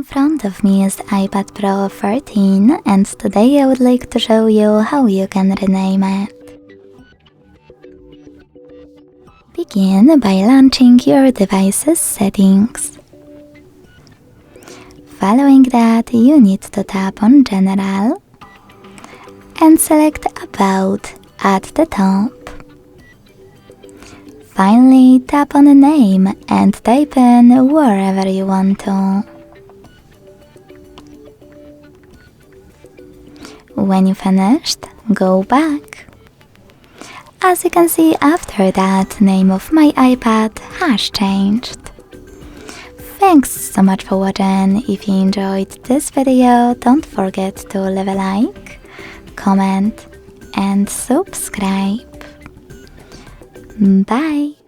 In front of me is the iPad Pro 13 and today I would like to show you how you can rename it. Begin by launching your device's settings. Following that, you need to tap on General and select About at the top. Finally, tap on Name and type in wherever you want to. When you finished, go back. As you can see, after that, name of my iPad has changed. Thanks so much for watching. If you enjoyed this video, don't forget to leave a like, comment and subscribe. Bye!